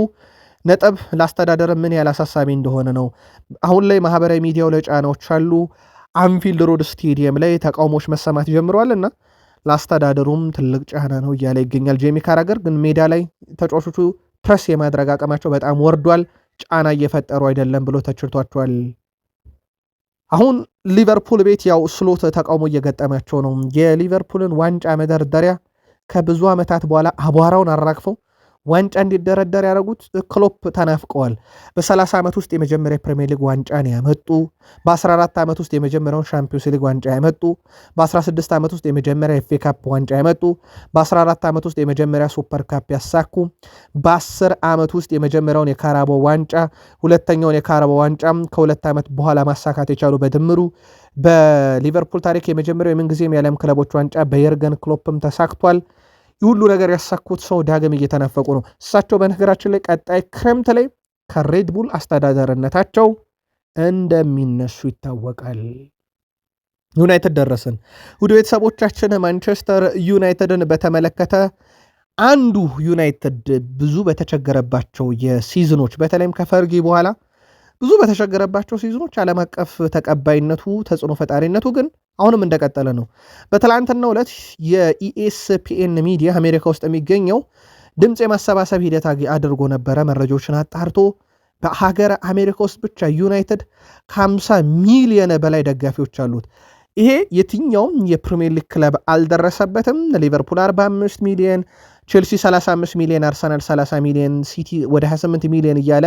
ነጥብ ለአስተዳደር ምን ያህል አሳሳቢ እንደሆነ ነው። አሁን ላይ ማህበራዊ ሚዲያው ላይ ጫናዎች አሉ። አንፊልድ ሮድ ስቴዲየም ላይ ተቃውሞች መሰማት ጀምረዋል እና ለአስተዳደሩም ትልቅ ጫና ነው እያለ ይገኛል ጄሚ ካራገር። ግን ሜዳ ላይ ተጫዋቾቹ ፕረስ የማድረግ አቅማቸው በጣም ወርዷል፣ ጫና እየፈጠሩ አይደለም ብሎ ተችርቷቸዋል። አሁን ሊቨርፑል ቤት ያው ስሎት ተቃውሞ እየገጠማቸው ነው። የሊቨርፑልን ዋንጫ መደርደሪያ ከብዙ ዓመታት በኋላ አቧራውን አራግፈው ዋንጫ እንዲደረደር ያደረጉት ክሎፕ ተናፍቀዋል። በ30 ዓመት ውስጥ የመጀመሪያ ፕሪሚየር ሊግ ዋንጫን ያመጡ፣ በ14 ዓመት ውስጥ የመጀመሪያውን ሻምፒዮንስ ሊግ ዋንጫ ያመጡ፣ በ16 ዓመት ውስጥ የመጀመሪያ ኤፍ ኤ ካፕ ዋንጫ ያመጡ፣ በ14 ዓመት ውስጥ የመጀመሪያ ሱፐር ካፕ ያሳኩ፣ በ10 ዓመት ውስጥ የመጀመሪያውን የካራቦ ዋንጫ፣ ሁለተኛውን የካራቦ ዋንጫ ከ2 ዓመት በኋላ ማሳካት የቻሉ በድምሩ በሊቨርፑል ታሪክ የመጀመሪያው የምንጊዜም የዓለም ክለቦች ዋንጫ በየርገን ክሎፕም ተሳክቷል። ሁሉ ነገር ያሳኩት ሰው ዳግም እየተናፈቁ ነው። እሳቸው በነገራችን ላይ ቀጣይ ክረምት ላይ ከሬድቡል አስተዳደርነታቸው እንደሚነሱ ይታወቃል። ዩናይትድ ደረስን። ውድ ቤተሰቦቻችን ማንቸስተር ዩናይትድን በተመለከተ አንዱ ዩናይትድ ብዙ በተቸገረባቸው የሲዝኖች በተለይም ከፈርጊ በኋላ ብዙ በተቸገረባቸው ሲዝኖች ዓለም አቀፍ ተቀባይነቱ ተጽዕኖ ፈጣሪነቱ ግን አሁንም እንደቀጠለ ነው። በትላንትናው ዕለት የኢኤስፒኤን ሚዲያ አሜሪካ ውስጥ የሚገኘው ድምፅ የማሰባሰብ ሂደት አድርጎ ነበረ። መረጃዎችን አጣርቶ በሀገር አሜሪካ ውስጥ ብቻ ዩናይትድ ከ50 ሚሊዮን በላይ ደጋፊዎች አሉት። ይሄ የትኛውም የፕሪሚየር ሊግ ክለብ አልደረሰበትም። ሊቨርፑል 45 ሚሊዮን፣ ቼልሲ 35 ሚሊዮን፣ አርሰናል 30 ሚሊዮን፣ ሲቲ ወደ 28 ሚሊዮን እያለ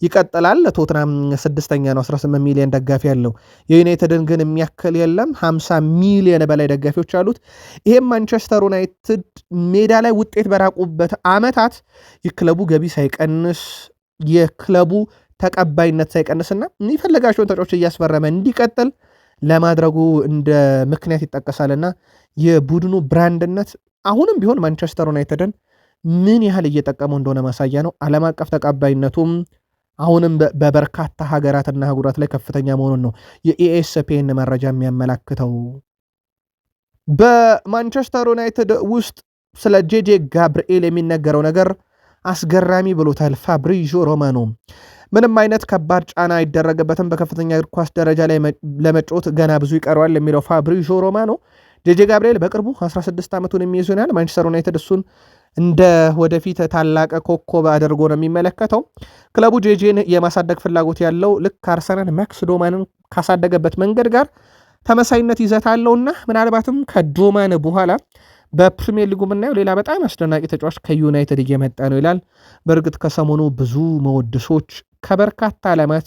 ይቀጥላል። ቶትናም 6ኛ ነው 18 ሚሊዮን ደጋፊ ያለው። የዩናይትድን ግን የሚያክል የለም። 50 ሚሊዮን በላይ ደጋፊዎች አሉት። ይሄም ማንቸስተር ዩናይትድ ሜዳ ላይ ውጤት በራቁበት ዓመታት የክለቡ ገቢ ሳይቀንስ የክለቡ ተቀባይነት ሳይቀንስና የሚፈልጋቸውን ተጫዋቾች እያስፈረመ እንዲቀጥል ለማድረጉ እንደ ምክንያት ይጠቀሳልና የቡድኑ ብራንድነት አሁንም ቢሆን ማንቸስተር ዩናይትድን ምን ያህል እየጠቀመው እንደሆነ ማሳያ ነው። ዓለም አቀፍ ተቀባይነቱም አሁንም በበርካታ ሀገራትና አህጉራት ላይ ከፍተኛ መሆኑን ነው የኢኤስፒኤን መረጃ የሚያመላክተው። በማንቸስተር ዩናይትድ ውስጥ ስለ ጄጄ ጋብርኤል የሚነገረው ነገር አስገራሚ ብሎታል ፋብሪዞ ሮማኖ። ምንም አይነት ከባድ ጫና አይደረግበትም፣ በከፍተኛ እግር ኳስ ደረጃ ላይ ለመጫወት ገና ብዙ ይቀረዋል የሚለው ፋብሪዞ ሮማኖ ጄጄ ጋብርኤል በቅርቡ 16 ዓመቱን የሚይዙ ይሆናል። ማንቸስተር ዩናይትድ እሱን እንደ ወደፊት ታላቅ ኮከብ አድርጎ ነው የሚመለከተው። ክለቡ ጄጄን የማሳደግ ፍላጎት ያለው ልክ አርሰናል ማክስ ዶማንን ካሳደገበት መንገድ ጋር ተመሳይነት ይዘት አለውና ምናልባትም ከዶማን በኋላ በፕሪሚየር ሊጉ የምናየው ሌላ በጣም አስደናቂ ተጫዋች ከዩናይትድ እየመጣ ነው ይላል። በእርግጥ ከሰሞኑ ብዙ መወድሶች ከበርካታ ዓለማት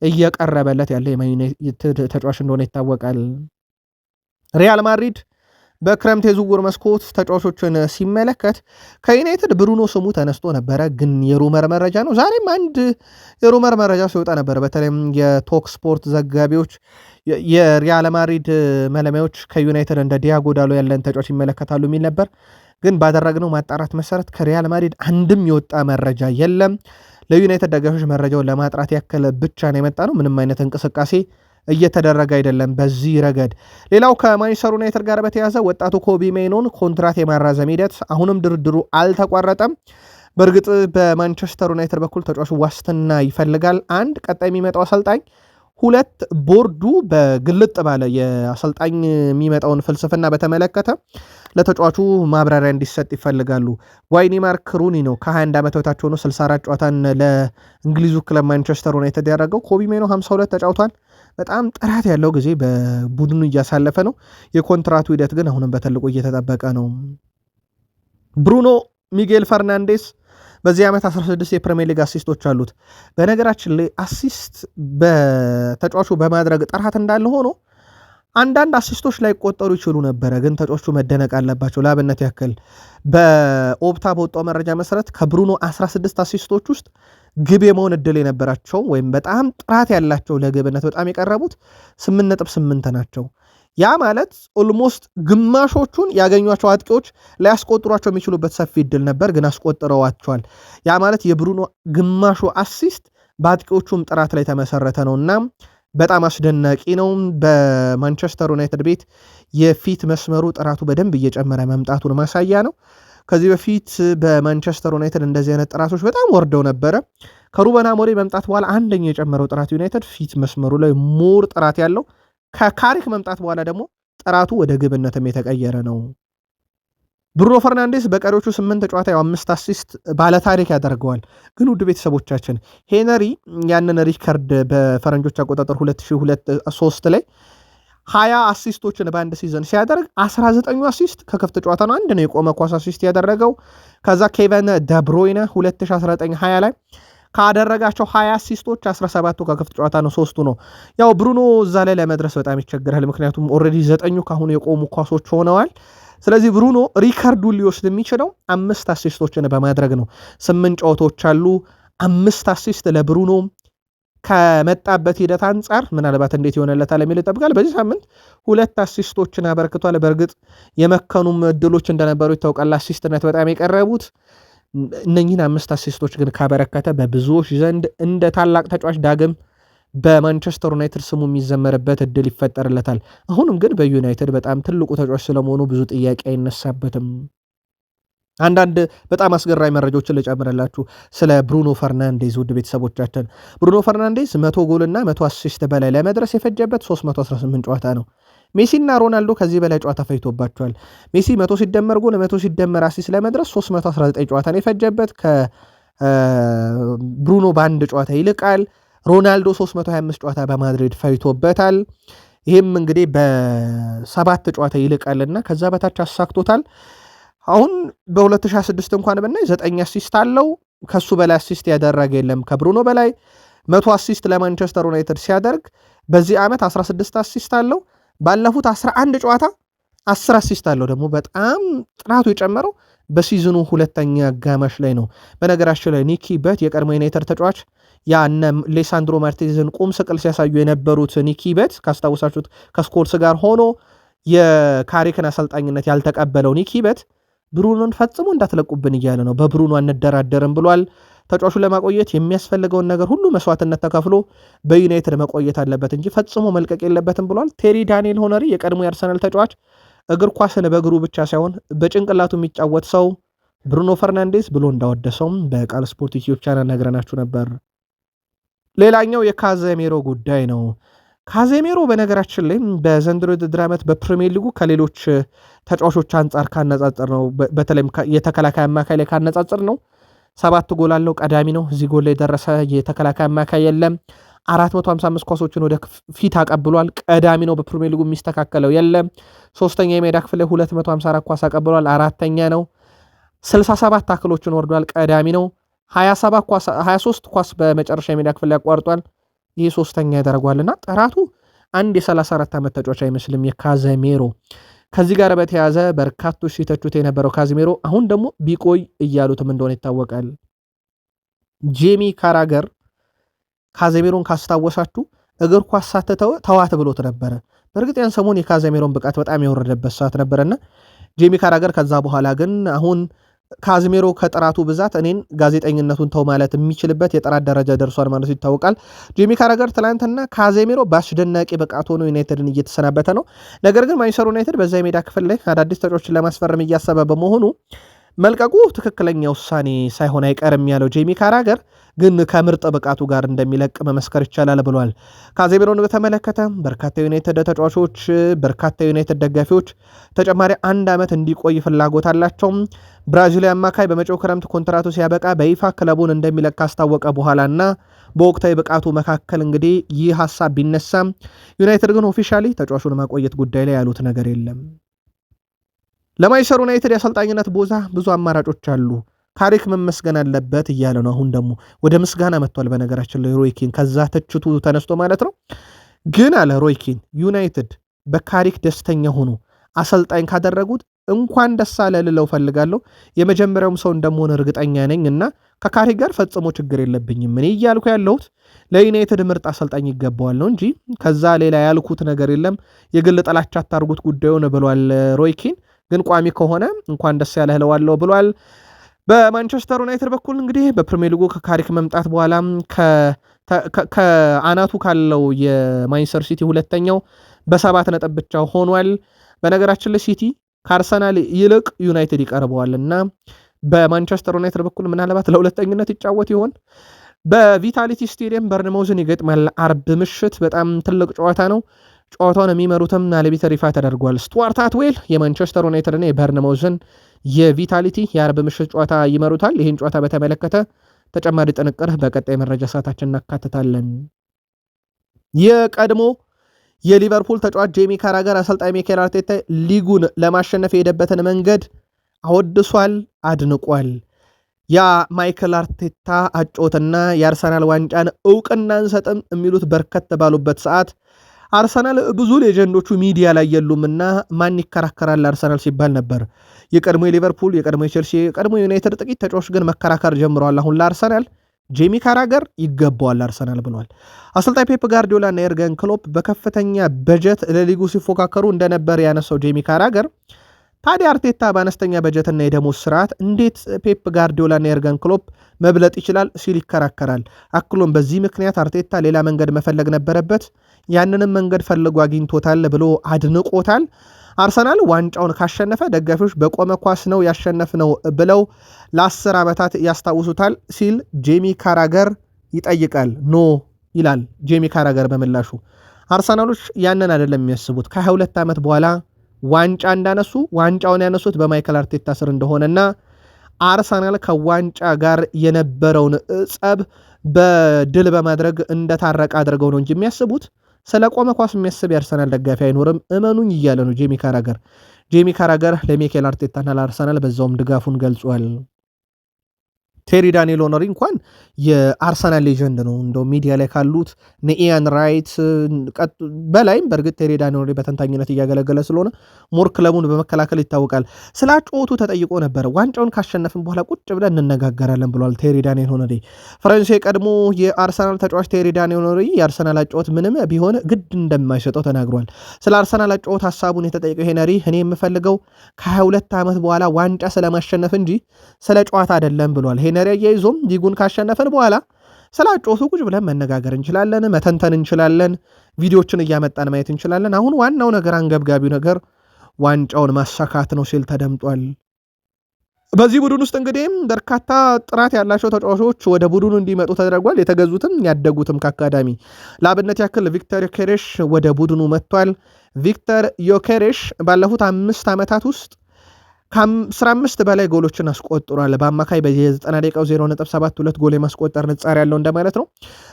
እየቀረበለት ያለ የዩናይትድ ተጫዋች እንደሆነ ይታወቃል። ሪያል ማድሪድ በክረምት የዝውውር መስኮት ተጫዋቾችን ሲመለከት ከዩናይትድ ብሩኖ ስሙ ተነስቶ ነበረ፣ ግን የሩመር መረጃ ነው። ዛሬም አንድ የሩመር መረጃ ሲወጣ ነበረ። በተለይም የቶክ ስፖርት ዘጋቢዎች የሪያል ማድሪድ መለማዮች ከዩናይትድ እንደ ዲያጎ ዳሎ ያለን ተጫዋች ይመለከታሉ የሚል ነበር። ግን ባደረግነው ማጣራት መሰረት ከሪያል ማድሪድ አንድም የወጣ መረጃ የለም። ለዩናይትድ ደጋፊዎች መረጃውን ለማጥራት ያከለ ብቻ ነው የመጣ ነው። ምንም አይነት እንቅስቃሴ እየተደረገ አይደለም በዚህ ረገድ። ሌላው ከማንቸስተር ዩናይትድ ጋር በተያዘ ወጣቱ ኮቢ ሜይኖን ኮንትራት የማራዘም ሂደት አሁንም ድርድሩ አልተቋረጠም። በእርግጥ በማንቸስተር ዩናይትድ በኩል ተጫዋቹ ዋስትና ይፈልጋል። አንድ ቀጣይ የሚመጣው አሰልጣኝ፣ ሁለት ቦርዱ በግልጥ ባለ የአሰልጣኝ የሚመጣውን ፍልስፍና በተመለከተ ለተጫዋቹ ማብራሪያ እንዲሰጥ ይፈልጋሉ። ዋይኒ ማርክ ሩኒ ነው ከ21 ዓመት በታች ሆኖ 64 ጨዋታን ለእንግሊዙ ክለብ ማንቸስተር ዩናይትድ ያደረገው። ኮቢ ሜይኖ 52 ተጫውቷል። በጣም ጥራት ያለው ጊዜ በቡድኑ እያሳለፈ ነው። የኮንትራቱ ሂደት ግን አሁንም በትልቁ እየተጠበቀ ነው። ብሩኖ ሚጌል ፈርናንዴስ በዚህ ዓመት 16 የፕሪሚየር ሊግ አሲስቶች አሉት። በነገራችን ላይ አሲስት በተጫዋቹ በማድረግ ጥራት እንዳለ ሆኖ አንዳንድ አሲስቶች ላይ ቆጠሩ ይችሉ ነበረ፣ ግን ተጫዋቹ መደነቅ አለባቸው። ለአብነት ያክል በኦፕታ በወጣው መረጃ መሰረት ከብሩኖ 16 አሲስቶች ውስጥ ግብ የመሆን እድል የነበራቸው ወይም በጣም ጥራት ያላቸው ለግብነት በጣም የቀረቡት 8.8 ናቸው። ያ ማለት ኦልሞስት ግማሾቹን ያገኟቸው አጥቂዎች ሊያስቆጥሯቸው የሚችሉበት ሰፊ እድል ነበር፣ ግን አስቆጥረዋቸዋል። ያ ማለት የብሩኖ ግማሹ አሲስት በአጥቂዎቹም ጥራት ላይ ተመሰረተ ነው እና በጣም አስደናቂ ነው። በማንቸስተር ዩናይትድ ቤት የፊት መስመሩ ጥራቱ በደንብ እየጨመረ መምጣቱን ማሳያ ነው። ከዚህ በፊት በማንቸስተር ዩናይትድ እንደዚህ አይነት ጥራቶች በጣም ወርደው ነበረ። ከሩበን አሞሪም መምጣት በኋላ አንደኛው የጨመረው ጥራት ዩናይትድ ፊት መስመሩ ላይ ሞር ጥራት ያለው፣ ከካሪክ መምጣት በኋላ ደግሞ ጥራቱ ወደ ግብነትም የተቀየረ ነው። ብሩኖ ፈርናንዴስ በቀሪዎቹ 8 ጨዋታ 5 አሲስት ባለታሪክ ያደርገዋል። ግን ውድ ቤተሰቦቻችን ሄነሪ ያንን ሪከርድ በፈረንጆች አቆጣጠር 2002-3 ላይ 20 አሲስቶችን በአንድ ሲዘን ሲያደርግ 19 አሲስት ከክፍት ጨዋታ ነው። አንድ ነው የቆመ ኳስ አሲስት ያደረገው። ከዛ ኬቨን ደብሮይነ 2019-20 ላይ ካደረጋቸው 20 አሲስቶች 17ቱ ከክፍት ጨዋታ ነው፣ 3ቱ ነው። ያው ብሩኖ እዛ ላይ ለመድረስ በጣም ይቸግራል። ምክንያቱም ኦልሬዲ 9 ካሁኑ የቆሙ ኳሶች ሆነዋል። ስለዚህ ብሩኖ ሪካርዱን ሊወስድ የሚችለው 5 አሲስቶችን በማድረግ ነው። 8 ጨዋታዎች አሉ፣ 5 አሲስት ለብሩኖ ከመጣበት ሂደት አንጻር ምናልባት እንዴት ይሆነለታል የሚል ይጠብቃል። በዚህ ሳምንት 2 አሲስቶችን አበርክቷል። በእርግጥ የመከኑም እድሎች እንደነበሩ ይታወቃል። አሲስትነት በጣም የቀረቡት እነኚህን 5 አሲስቶች ግን ካበረከተ በብዙዎች ዘንድ እንደ ታላቅ ተጫዋች ዳግም በማንቸስተር ዩናይትድ ስሙ የሚዘመርበት እድል ይፈጠርለታል። አሁንም ግን በዩናይትድ በጣም ትልቁ ተጫዋች ስለመሆኑ ብዙ ጥያቄ አይነሳበትም። አንዳንድ በጣም አስገራሚ መረጃዎችን ልጨምረላችሁ ስለ ብሩኖ ፈርናንዴዝ ውድ ቤተሰቦቻችን። ብሩኖ ፈርናንዴዝ 100 ጎልና 100 አሲስት በላይ ለመድረስ የፈጀበት 318 ጨዋታ ነው። ሜሲና ሮናልዶ ከዚህ በላይ ጨዋታ ፈጅቶባቸዋል። ሜሲ 100 ሲደመር ጎል 100 ሲደመር አሲስት ለመድረስ 319 ጨዋታ ነው የፈጀበት፣ ከብሩኖ በአንድ ጨዋታ ይልቃል። ሮናልዶ 325 ጨዋታ በማድሪድ ፈጅቶበታል። ይህም እንግዲህ በ7 ጨዋታ ይልቃልና ከዛ በታች አሳክቶታል። አሁን በ2026 እንኳን ብናይ 9 አሲስት አለው። ከሱ በላይ አሲስት ያደረገ የለም ከብሩኖ በላይ። 100 አሲስት ለማንቸስተር ዩናይትድ ሲያደርግ በዚህ ዓመት 16 አሲስት አለው። ባለፉት 11 ጨዋታ 10 አሲስት አለው። ደግሞ በጣም ጥራቱ የጨመረው በሲዝኑ ሁለተኛ አጋማሽ ላይ ነው። በነገራችን ላይ ኒኪ በት የቀድሞ ዩናይትድ ተጫዋች ያነ ሌሳንድሮ ማርቲኔዝን ቁም ስቅል ሲያሳዩ የነበሩት ኒኪ በት ካስታውሳችሁት ከስኮልስ ጋር ሆኖ የካሪክን አሰልጣኝነት ያልተቀበለው ኒኪ በት ብሩኖን ፈጽሞ እንዳትለቁብን እያለ ነው። በብሩኖ አንደራደርም ብሏል። ተጫዋቹን ለማቆየት የሚያስፈልገውን ነገር ሁሉ መስዋዕትነት ተከፍሎ በዩናይትድ መቆየት አለበት እንጂ ፈጽሞ መልቀቅ የለበትም ብሏል። ቴሪ ዳንኤል ሆነሪ የቀድሞ የአርሰናል ተጫዋች እግር ኳስን በእግሩ ብቻ ሳይሆን በጭንቅላቱ የሚጫወት ሰው ብሩኖ ፈርናንዴዝ ብሎ እንዳወደሰውም በቃል ስፖርት ዩቲዩብ ቻናል ነግረናችሁ ነበር። ሌላኛው የካዜሜሮ ጉዳይ ነው። ካዜሜሮ በነገራችን ላይ በዘንድሮ ውድድር ዓመት በፕሪሚየር ሊጉ ከሌሎች ተጫዋቾች አንጻር ካነጻጽር ነው፣ በተለይም የተከላካይ አማካይ ላይ ካነጻጽር ነው 7 ጎል አለው፣ ቀዳሚ ነው። እዚህ ጎል ላይ የደረሰ የተከላካይ አማካይ የለም። 455 ኳሶችን ወደ ፊት አቀብሏል፣ ቀዳሚ ነው። በፕሪሚየር ሊጉ የሚስተካከለው የለም። ሶስተኛ የሜዳ ክፍል ላይ 254 ኳስ አቀብሏል፣ አራተኛ ነው። 67 ታክሎችን ወርዷል፣ ቀዳሚ ነው። 23 ኳስ በመጨረሻ የሜዳ ክፍል ላይ ያቋርጧል፣ ይህ ሶስተኛ ያደርጓልና ጥራቱ አንድ የ34 ዓመት ተጫዋች አይመስልም የካዜሜሮ። ከዚህ ጋር በተያያዘ በርካቶች ሲተቹት የነበረው ካዜሜሮ አሁን ደግሞ ቢቆይ እያሉትም እንደሆነ ይታወቃል። ጄሚ ካራገር ካዜሜሮን ካስታወሳችሁ እግር ኳስ ሳትተው ተዋት ብሎት ነበረ። በእርግጥ ያን ሰሞን የካዜሜሮን ብቃት በጣም የወረደበት ሰዓት ነበረና ጄሚ ካራገር ከዛ በኋላ ግን አሁን ካዜሜሮ ከጥራቱ ብዛት እኔን ጋዜጠኝነቱን ተው ማለት የሚችልበት የጥራት ደረጃ ደርሷል ማለት ይታወቃል። ጄሚ ካራገር ትላንትና ካዜሜሮ በአስደናቂ ብቃት ሆኖ ዩናይትድን እየተሰናበተ ነው። ነገር ግን ማንቸስተር ዩናይትድ በዛ የሜዳ ክፍል ላይ አዳዲስ ተጫዋቾችን ለማስፈረም እያሰበ በመሆኑ መልቀቁ ትክክለኛ ውሳኔ ሳይሆን አይቀርም ያለው ጄሚ ካራገር ግን ከምርጥ ብቃቱ ጋር እንደሚለቅ መመስከር ይቻላል ብሏል። ካዜሜሮን በተመለከተ በርካታ ዩናይትድ ተጫዋቾች፣ በርካታ ዩናይትድ ደጋፊዎች ተጨማሪ 1 ዓመት እንዲቆይ ፍላጎት አላቸው። ብራዚላዊ አማካይ በመጪው ክረምት ኮንትራቱ ሲያበቃ በይፋ ክለቡን እንደሚለቅ ካስታወቀ በኋላና በወቅታዊ ብቃቱ መካከል እንግዲህ ይህ ሐሳብ ቢነሳም ዩናይትድ ግን ኦፊሻሊ ተጫዋቹን ማቆየት ጉዳይ ላይ ያሉት ነገር የለም። ለማንቸስተር ዩናይትድ የአሰልጣኝነት ቦታ ብዙ አማራጮች አሉ። ካሪክ መመስገን አለበት እያለ ነው። አሁን ደግሞ ወደ ምስጋና መጥቷል። በነገራችን ላይ ሮይኪን ከዛ ትችቱ ተነስቶ ማለት ነው። ግን አለ ሮይኪን ዩናይትድ በካሪክ ደስተኛ ሆኖ አሰልጣኝ ካደረጉት እንኳን ደስ አለ ልለው ፈልጋለሁ። የመጀመሪያውም ሰው እንደመሆን እርግጠኛ ነኝ እና ከካሪክ ጋር ፈጽሞ ችግር የለብኝም። እኔ እያልኩ ያለሁት ለዩናይትድ ምርጥ አሰልጣኝ ይገባዋል ነው እንጂ ከዛ ሌላ ያልኩት ነገር የለም። የግል ጥላቻ አታርጉት ጉዳዩን ብሏል ሮይኪን። ግን ቋሚ ከሆነ እንኳን ደስ ያለህ እለዋለሁ ብሏል። በማንቸስተር ዩናይትድ በኩል እንግዲህ በፕሪሚየር ሊጉ ከካሪክ መምጣት በኋላ ከአናቱ ካለው የማንቸስተር ሲቲ ሁለተኛው በ7 ነጥብ ብቻ ሆኗል። በነገራችን ላይ ሲቲ ከአርሰናል ይልቅ ዩናይትድ ይቀርበዋል እና በማንቸስተር ዩናይትድ በኩል ምናልባት ለሁለተኝነት ይጫወት ይሆን? በቪታሊቲ ስቴዲየም በርንማውዝን ይገጥማል አርብ ምሽት። በጣም ትልቅ ጨዋታ ነው። ጨዋታውን የሚመሩትም አለቢተር ይፋ ተደርጓል። ስቱዋርት አትዌል የማንቸስተር ዩናይትድና የበርንማውዝን የቪታሊቲ የአርብ ምሽት ጨዋታ ይመሩታል። ይህን ጨዋታ በተመለከተ ተጨማሪ ጥንቅር በቀጣይ መረጃ ሰዓታችን እናካትታለን። የቀድሞ የሊቨርፑል ተጫዋች ጄሚ ካራገር አሰልጣኝ ሚኬል አርቴታ ሊጉን ለማሸነፍ የሄደበትን መንገድ አወድሷል፣ አድንቋል። ያ ማይክል አርቴታ አጮትና የአርሰናል ዋንጫን እውቅና እንሰጥም የሚሉት በርከት ባሉበት ሰዓት አርሰናል ብዙ ሌጀንዶቹ ሚዲያ ላይ የሉምና ማን ይከራከራል አርሰናል ሲባል ነበር። የቀድሞ የሊቨርፑል፣ የቀድሞ የቼልሲ፣ የቀድሞ ዩናይትድ ጥቂት ተጫዋቾች ግን መከራከር ጀምረዋል። አሁን ለአርሰናል ጄሚ ካራገር ይገባዋል አርሰናል ብሏል። አሰልጣኝ ፔፕ ጋርዲዮላ እና የርገን ክሎፕ በከፍተኛ በጀት ለሊጉ ሲፎካከሩ እንደነበር ያነሳው ጄሚ ካራገር ታዲያ አርቴታ በአነስተኛ በጀትና የደሞዝ ስርዓት እንዴት ፔፕ ጋርዲዮላ እና የርገን ክሎፕ መብለጥ ይችላል ሲል ይከራከራል። አክሎም በዚህ ምክንያት አርቴታ ሌላ መንገድ መፈለግ ነበረበት፣ ያንንም መንገድ ፈልጎ አግኝቶታል ብሎ አድንቆታል። አርሰናል ዋንጫውን ካሸነፈ ደጋፊዎች በቆመ ኳስ ነው ያሸነፍነው ብለው ለ10 ዓመታት ያስታውሱታል ሲል ጄሚ ካራገር ይጠይቃል። ኖ ይላል ጄሚ ካራገር በምላሹ። አርሰናሎች ያንን አይደለም የሚያስቡት። ከ22 ዓመት በኋላ ዋንጫ እንዳነሱ ዋንጫውን ያነሱት በማይክል አርቴታ ስር እንደሆነና አርሰናል ከዋንጫ ጋር የነበረውን ጸብ በድል በማድረግ እንደታረቀ አድርገው ነው እንጂ የሚያስቡት ስለ ቆመ ኳስ የሚያስብ የአርሰናል ደጋፊ አይኖርም፣ እመኑኝ እያለ ነው ጄሚ ካራገር። ጄሚ ካራገር ለሚኬል አርቴታና ለአርሰናል በዛውም ድጋፉን ገልጿል። ቴሪ ዳንኤል ኦነሪ እንኳን የአርሰናል ሌጀንድ ነው። እንደው ሚዲያ ላይ ካሉት ኢያን ራይት በላይም በእርግጥ ቴሪ ዳንኤል ኦነሪ በተንታኝነት እያገለገለ ስለሆነ ሞር ክለቡን በመከላከል ይታወቃል። ስለ አጨዋወቱ ተጠይቆ ነበር። ዋንጫውን ካሸነፍን በኋላ ቁጭ ብለን እንነጋገራለን ብሏል ቴሪ ዳንኤል ኦነሪ። ፈረንሳይ ቀድሞ የአርሰናል ተጫዋች ቴሪ ዳንኤል ኦነሪ የአርሰናል አጨዋወት ምንም ቢሆን ግድ እንደማይሰጠው ተናግሯል። ስለ አርሰናል አጨዋወት ሀሳቡን የተጠየቀው ሄነሪ እኔ የምፈልገው ከ22 ዓመት በኋላ ዋንጫ ስለማሸነፍ እንጂ ስለ ጨዋታ አይደለም ብሏል። ሄነሪ አያይዞም ሊጉን ካሸነፈን በኋላ ስለ አጨዋወቱ ቁጭ ብለን መነጋገር እንችላለን፣ መተንተን እንችላለን፣ ቪዲዮዎችን እያመጣን ማየት እንችላለን። አሁን ዋናው ነገር አንገብጋቢው ነገር ዋንጫውን ማሳካት ነው ሲል ተደምጧል። በዚህ ቡድን ውስጥ እንግዲህ በርካታ ጥራት ያላቸው ተጫዋቾች ወደ ቡድኑ እንዲመጡ ተደርጓል። የተገዙትም ያደጉትም ከአካዳሚ ለአብነት ያክል ቪክተር ዮኬሬሽ ወደ ቡድኑ መጥቷል። ቪክተር ዮኬሬሽ ባለፉት 5 ዓመታት ውስጥ ከ15 በላይ ጎሎችን አስቆጥሯል። በአማካይ በ90 ደቂቃው 0.72 ጎል የማስቆጠር ንጻር ያለው እንደማለት ነው።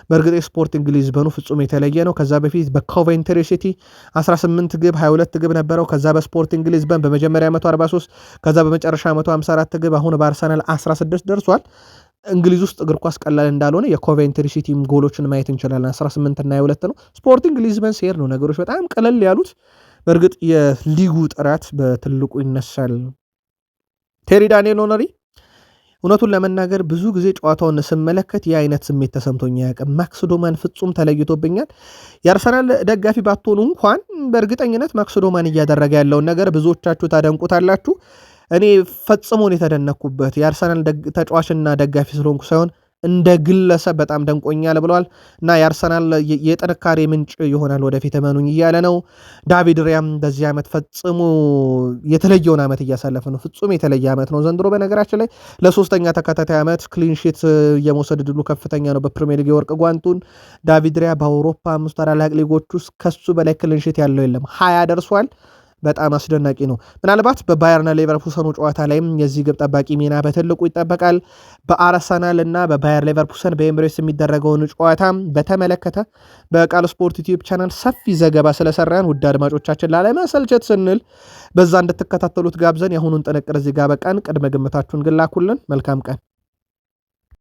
በእርግጥ ስፖርቲንግ ሊዝበኑ ፍጹም የተለየ ነው። ከዛ በፊት በኮቬንትሪ ሲቲ 18 ግብ 22 ግብ ነበረው። ከዛ በስፖርቲንግ ሊዝበን በመጀመሪያ 143 ከዛ በመጨረሻ 154 ግብ፣ አሁን በአርሰናል 16 ደርሷል። እንግሊዝ ውስጥ እግር ኳስ ቀላል እንዳልሆነ የኮቬንትሪ ሲቲም ጎሎችን ማየት እንችላለን። 18 እና 22 ነው። ስፖርቲንግ ሊዝበን ሲሄድ ነው ነገሮች በጣም ቀለል ያሉት። በእርግጥ የሊጉ ጥራት በትልቁ ይነሳል። ቴሪ ዳንኤል ኦነሪ እውነቱን ለመናገር ብዙ ጊዜ ጨዋታውን ስመለከት የአይነት ስሜት ተሰምቶኝ አያውቅም። ማክስ ዶማን ፍጹም ተለይቶብኛል። የአርሰናል ደጋፊ ባትሆኑ እንኳን በእርግጠኝነት ማክስ ዶማን እያደረገ ያለውን ነገር ብዙዎቻችሁ ታደንቁታላችሁ። እኔ ፈጽሞን የተደነኩበት የአርሰናል ተጫዋችና ደጋፊ ስለሆንኩ ሳይሆን እንደ ግለሰብ በጣም ደንቆኛል ብለዋል። እና የአርሰናል የጥንካሬ ምንጭ ይሆናል ወደፊት እመኑኝ እያለ ነው። ዳቪድ ሪያም በዚህ ዓመት ፈጽሞ የተለየውን ዓመት እያሳለፈ ነው። ፍጹም የተለየ ዓመት ነው ዘንድሮ። በነገራችን ላይ ለሶስተኛ ተከታታይ ዓመት ክሊንሺት የመውሰድ ዕድሉ ከፍተኛ ነው። በፕሪሚየር ሊግ የወርቅ ጓንቱን ዳቪድ ሪያ በአውሮፓ 5 ታላላቅ ሊጎች ውስጥ ከሱ በላይ ክሊንሺት ያለው የለም። 20 ደርሷል። በጣም አስደናቂ ነው። ምናልባት በባየርና ሌቨርኩሰኑ ጨዋታ ላይም የዚህ ግብ ጠባቂ ሚና በትልቁ ይጠበቃል። በአርሰናል እና በባየር ሌቨርኩሰን በኤምሬትስ የሚደረገውን ጨዋታ በተመለከተ በቃል ስፖርት ዩቲዩብ ቻናል ሰፊ ዘገባ ስለሰራን ውድ አድማጮቻችን ላለመሰልቸት ስንል በዛ እንድትከታተሉት ጋብዘን የአሁኑን ጥንቅር እዚህ ጋር በቃን። ቅድመ ግምታችሁን ግን ላኩልን። መልካም ቀን